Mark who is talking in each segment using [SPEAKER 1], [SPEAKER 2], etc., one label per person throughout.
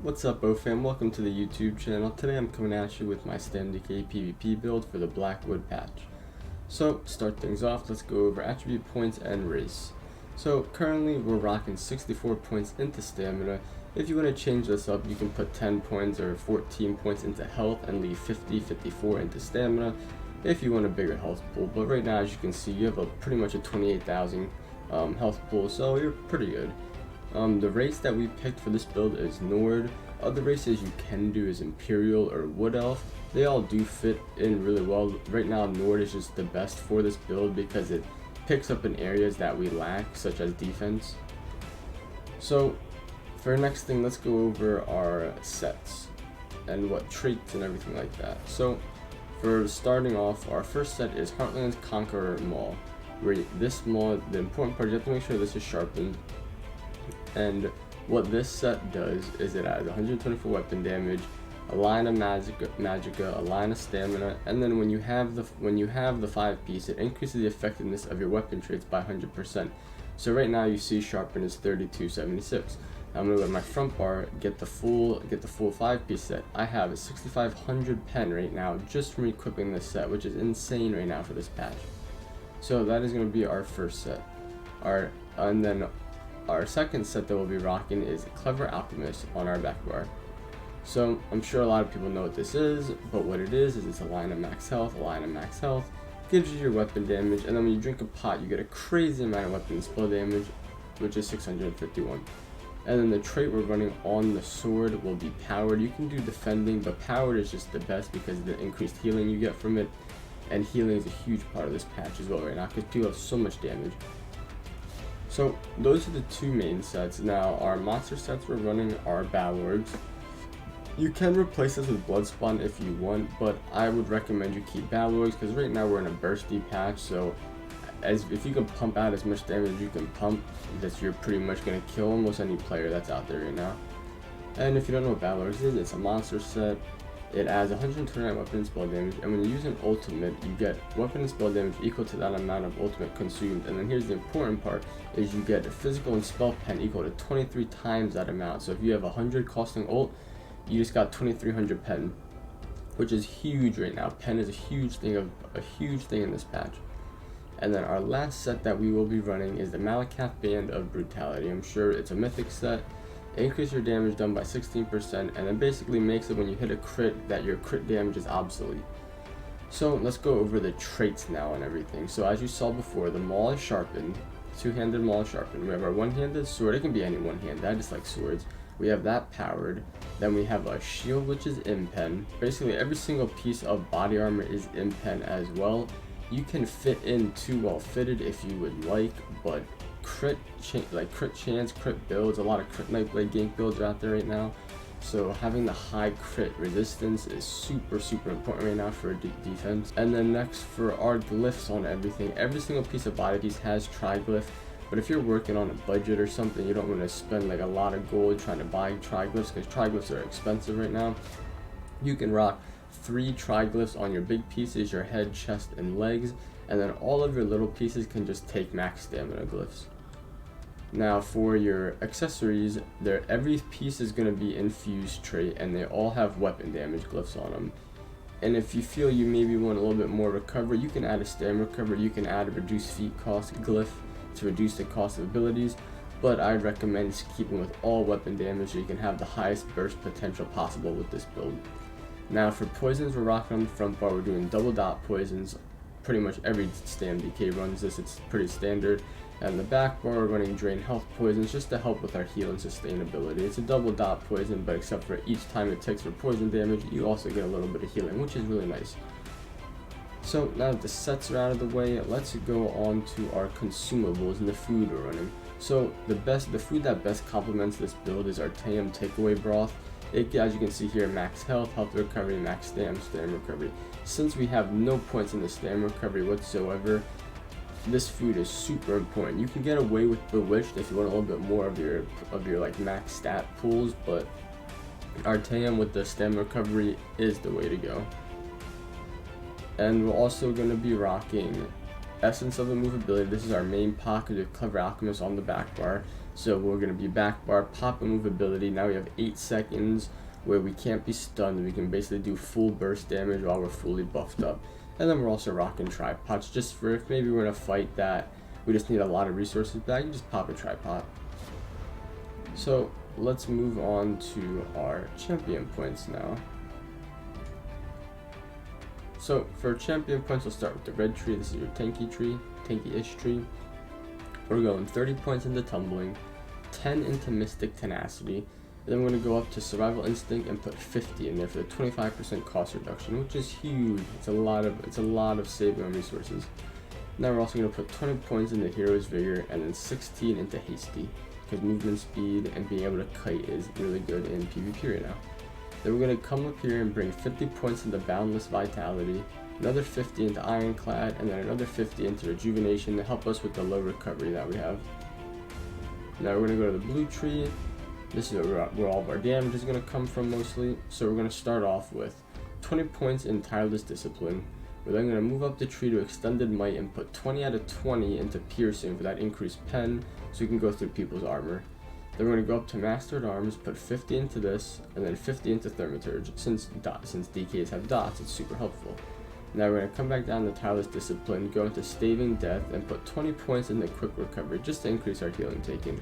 [SPEAKER 1] What's up, fam? Welcome to the YouTube channel. Today I'm coming at you with my Stamina Dragonknight PvP build for the Blackwood patch. So, to start things off, let's go over attribute points and race. So, currently we're rocking 64 points into stamina. If you want to change this up, you can put 10 points or 14 points into health and leave 54 into stamina if you want a bigger health pool. But right now, as you can see, you have pretty much a 28,000 health pool, so you're pretty good. The race that we picked for this build is Nord. Other races you can do is Imperial or Wood Elf. They all do fit in really well. Right now Nord is just the best for this build because it picks up in areas that we lack, such as defense. So for our next thing, let's go over our sets and what traits and everything like that. So for starting off, our first set is Heartland's Conqueror Maul. Where this maul, the important part, you have to make sure this is sharpened. And what this set does is it adds 124 weapon damage, a line of magicka, a line of stamina, and then when you have the 5-piece, it increases the effectiveness of your weapon traits by 100%. So right now you see sharpen is 3276. I'm gonna go to my front bar, get the full 5-piece set. I have a 6500 pen right now just from equipping this set, which is insane right now for this patch. So that is gonna be our first set. And then our second set that we'll be rocking is Clever Alchemist on our back bar. So I'm sure a lot of people know what this is, but what it is it's a line of max health, gives you your weapon damage, and then when you drink a pot you get a crazy amount of weapon spell damage, which is 651. And then the trait we're running on the sword will be powered. You can do defending, but powered is just the best because of the increased healing you get from it, and healing is a huge part of this patch as well right now because people have so much damage. So those are the two main sets. Now our monster sets we're running are Balorgs. You can replace this with Bloodspawn if you want, but I would recommend you keep Balorgs because right now we're in a bursty patch, so if you can pump out as much damage as you can pump, you're pretty much going to kill almost any player that's out there right now. And if you don't know what Balorgs is, it's a monster set. It adds 129 weapon and spell damage, and when you use an ultimate, you get weapon and spell damage equal to that amount of ultimate consumed. And then here's the important part, is you get a physical and spell pen equal to 23 times that amount. So if you have 100 costing ult, you just got 2300 pen, which is huge right now. Pen is a huge thing in this patch. And then our last set that we will be running is the Malakath Band of Brutality. I'm sure it's a mythic set. Increase your damage done by 16%, and then basically makes it when you hit a crit that your crit damage is obsolete. So let's go over the traits now and everything. So as you saw before, the maul is sharpened, two-handed maul is sharpened. We have our one-handed sword. It can be any one-handed, I just like swords. We have that powered. Then we have a shield, which is impen. Basically every single piece of body armor is impen as well. You can fit in too well fitted if you would like, but crit chance, crit builds, a lot of crit Nightblade gank builds are out there right now, so having the high crit resistance is super important right now for defense. And then next for our glyphs on everything, every single piece of body piece has triglyph, but if you're working on a budget or something, you don't want to spend like a lot of gold trying to buy triglyphs because triglyphs are expensive right now. You can rock 3 triglyphs on your big pieces, your head, chest, and legs, and then all of your little pieces can just take max stamina glyphs. Now for your accessories, every piece is going to be infused trait, and they all have weapon damage glyphs on them. And if you feel you maybe want a little bit more recovery, you can add a stam recovery, you can add a reduced feet cost glyph to reduce the cost of abilities, but I recommend just keeping with all weapon damage so you can have the highest burst potential possible with this build. Now for poisons, we're rocking on the front bar, we're doing double dot poisons. Pretty much every Stam DK runs this, it's pretty standard. And the back bar, we're running drain health poisons just to help with our heal and sustainability. It's a double dot poison, but except for each time it takes for poison damage, you also get a little bit of healing, which is really nice. So now that the sets are out of the way, let's go on to our consumables and the food we're running. So the food that best complements this build is our Tayum takeaway broth. As you can see here, max health, health recovery, max stam recovery. Since we have no points in the stam recovery whatsoever, this food is super important. You can get away with Bewitched if you want a little bit more of your like max stat pools, but our Tayum with the stam recovery is the way to go. And we're also going to be rocking essence of the movability, this is our main pocket with Clever Alchemist on the back bar. So we're going to be back bar, pop and movability. Now we have 8 seconds where we can't be stunned. We can basically do full burst damage while we're fully buffed up. And then we're also rocking tripods just for if maybe we're in a fight that we just need a lot of resources back, you just pop a tripod. So let's move on to our champion points now. So for champion points, we'll start with the red tree. This is your tanky-ish tree. We're going 30 points into tumbling, 10 into mystic tenacity, and then we're going to go up to survival instinct and put 50 in there for the 25% cost reduction, which is huge. It's a lot of saving on resources. Now we're also going to put 20 points into hero's vigor and then 16 into hasty, because movement speed and being able to kite is really good in PvP right now. Then we're going to come up here and bring 50 points into boundless vitality, another 50 into ironclad, and then another 50 into rejuvenation to help us with the low recovery that we have. Now we're going to go to the blue tree. This is where all of our damage is going to come from mostly. So we're going to start off with 20 points in tireless discipline. We're then going to move up the tree to extended might and put 20 out of 20 into piercing for that increased pen so we can go through people's armor. Then we're going to go up to mastered arms, put 50 into this, and then 50 into thaumaturge. Since DKs have dots, it's super helpful. Now we're going to come back down to tireless discipline, go into staving death, and put 20 points into quick recovery just to increase our healing taken.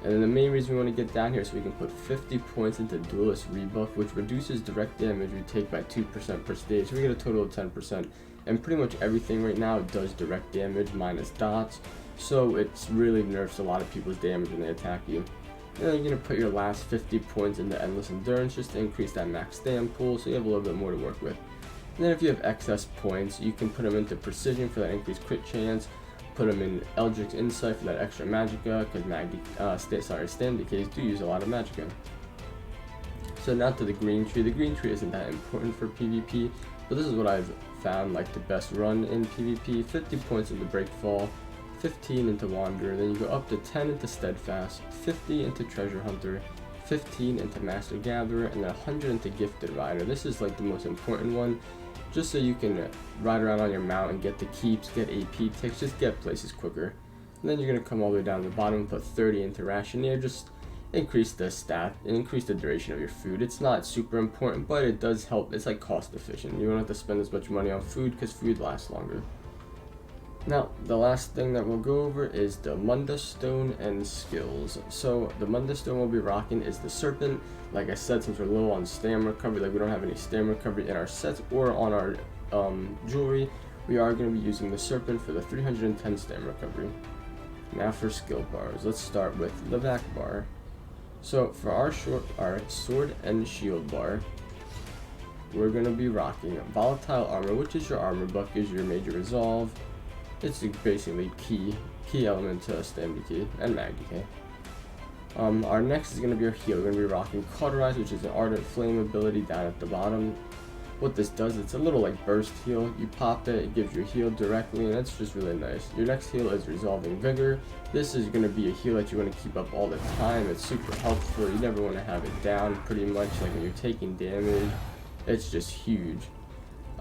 [SPEAKER 1] And then the main reason we want to get down here is so we can put 50 points into duelist rebuff, which reduces direct damage we take by 2% per stage, so we get a total of 10%. And pretty much everything right now does direct damage minus dots, so it's really nerfs a lot of people's damage when they attack you. And then you're going to put your last 50 points into endless endurance just to increase that max Stam pool, so you have a little bit more to work with. And then if you have excess points, you can put them into precision for that increased crit chance, put them in Eldritch Insight for that extra magicka, because Stam decays do use a lot of magicka. So now to the green tree. The green tree isn't that important for PvP, but this is what I've found like the best run in PvP. 50 points into Breakfall, 15 into Wander, then you go up to 10 into Steadfast, 50 into Treasure Hunter, 15 into Master Gatherer, and then 100 into Gifted Rider. This is like the most important one, just so you can ride around on your mount and get the keeps, get AP ticks, just get places quicker. And then you're going to come all the way down to the bottom and put 30 into Rationeer, just increase the stat and increase the duration of your food. It's not super important, but it does help. It's like cost efficient. You don't have to spend as much money on food because food lasts longer. Now, the last thing that we'll go over is the Munda Stone and skills. So the Munda Stone we'll be rocking is the Serpent. Like I said, since we're low on Stam recovery, like we don't have any Stam recovery in our sets or on our jewelry, we are going to be using the Serpent for the 310 Stam recovery. Now for skill bars, let's start with the back bar. So for our sword and shield bar, we're going to be rocking Volatile Armor, which is your armor buff, gives you your major resolve. It's basically key element to Stam decay and mag decay. Our next is going to be our heal. We're going to be rocking Cauterize, which is an Ardent Flame ability down at the bottom. What this does, it's a little like burst heal. You pop it, it gives you a heal directly, and it's just really nice. Your next heal is Resolving Vigor. This is going to be a heal that you want to keep up all the time. It's super helpful. You never want to have it down pretty much, like when you're taking damage. It's just huge.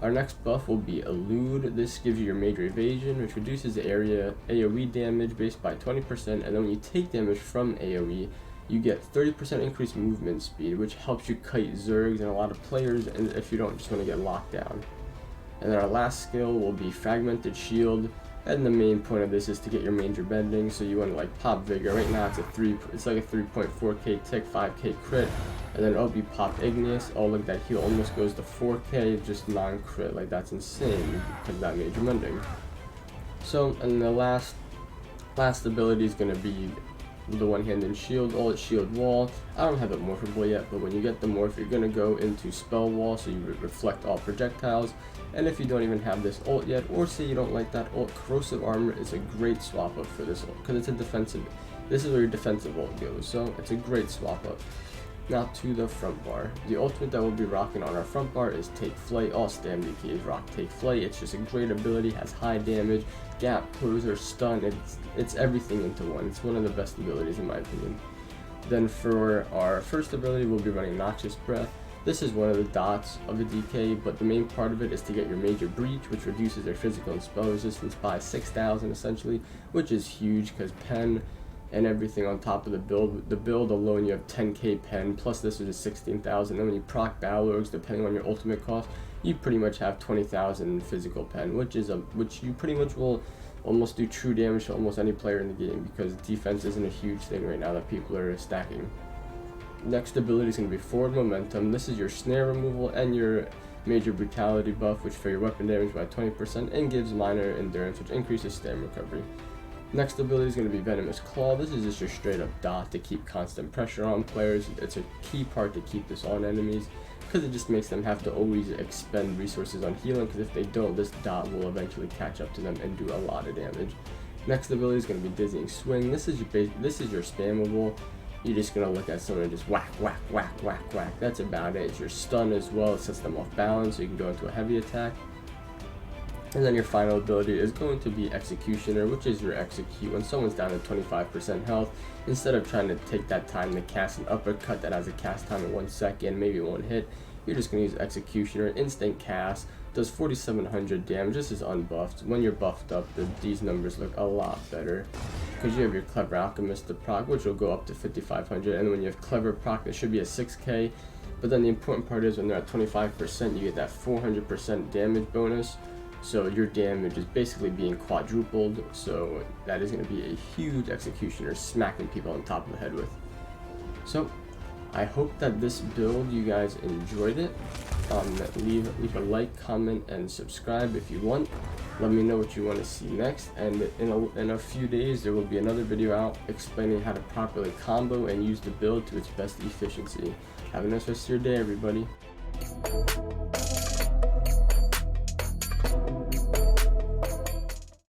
[SPEAKER 1] Our next buff will be Elude. This gives you your major evasion, which reduces the area AoE damage based by 20%, and then when you take damage from AoE, you get 30% increased movement speed, which helps you kite Zergs and a lot of players, and if you don't just want to get locked down. And then our last skill will be Fragmented Shield, and the main point of this is to get your major bending, so you want to like pop Vigor. Right now it's like a 3.4k tick, 5k crit, and then it'll be pop Igneous. Oh look, that heal almost goes to 4k, just non-crit, like that's insane because that major bending. So, and the last ability is going to be the one-handed shield, all at shield wall. I don't have it morphable yet, but when you get the morph, you're going to go into spell wall, so you reflect all projectiles. And if you don't even have this ult yet, or say you don't like that ult, corrosive armor is a great swap up for this ult, because it's a defensive. This is where your defensive ult goes, so it's a great swap up. Now to the front bar. The ultimate that we'll be rocking on our front bar is Take Flight. All Stam DKs rock Take Flight. It's just a great ability, has high damage, gap closer, stun. It's everything into one. It's one of the best abilities in my opinion. Then for our first ability, we'll be running Noxious Breath. This is one of the dots of the DK, but the main part of it is to get your major breach, which reduces their physical and spell resistance by 6,000 essentially, which is huge because pen and everything on top of the build alone, you have 10k pen, plus this is just 16,000. Then when you proc battle orgs, depending on your ultimate cost, you pretty much have 20,000 physical pen, which you pretty much will almost do true damage to almost any player in the game, because defense isn't a huge thing right now that people are stacking. Next ability is going to be forward momentum. This is your snare removal and your major brutality buff, which for your weapon damage by 20% and gives minor endurance, which increases stam recovery. Next ability is going to be Venomous Claw. This is just your straight up dot to keep constant pressure on players. It's a key part to keep this on enemies, because it just makes them have to always expend resources on healing, because if they don't, this dot will eventually catch up to them and do a lot of damage. Next ability is going to be Dizzying Swing. This is your spammable. You're just going to look at someone and just whack, whack, whack, whack, whack. That's about it. It's your stun as well. It sets them off balance, so you can go into a heavy attack. And then your final ability is going to be Executioner, which is your execute when someone's down to 25% health. Instead of trying to take that time to cast an uppercut that has a cast time of 1 second, maybe 1 hit, you're just going to use Executioner, instant cast, does 4,700 damage. This is unbuffed. When you're buffed up, these numbers look a lot better, because you have your Clever Alchemist to proc, which will go up to 5,500, and when you have Clever proc, it should be a 6k. But then the important part is when they're at 25%, you get that 400% damage bonus. So your damage is basically being quadrupled, so that is going to be a huge executioner, smacking people on top of the head with. So I hope that this build, you guys enjoyed it. Leave a like, comment, and subscribe if you want. Let me know what you want to see next, and in a few days there will be another video out explaining how to properly combo and use the build to its best efficiency. Have a nice rest of your day, everybody.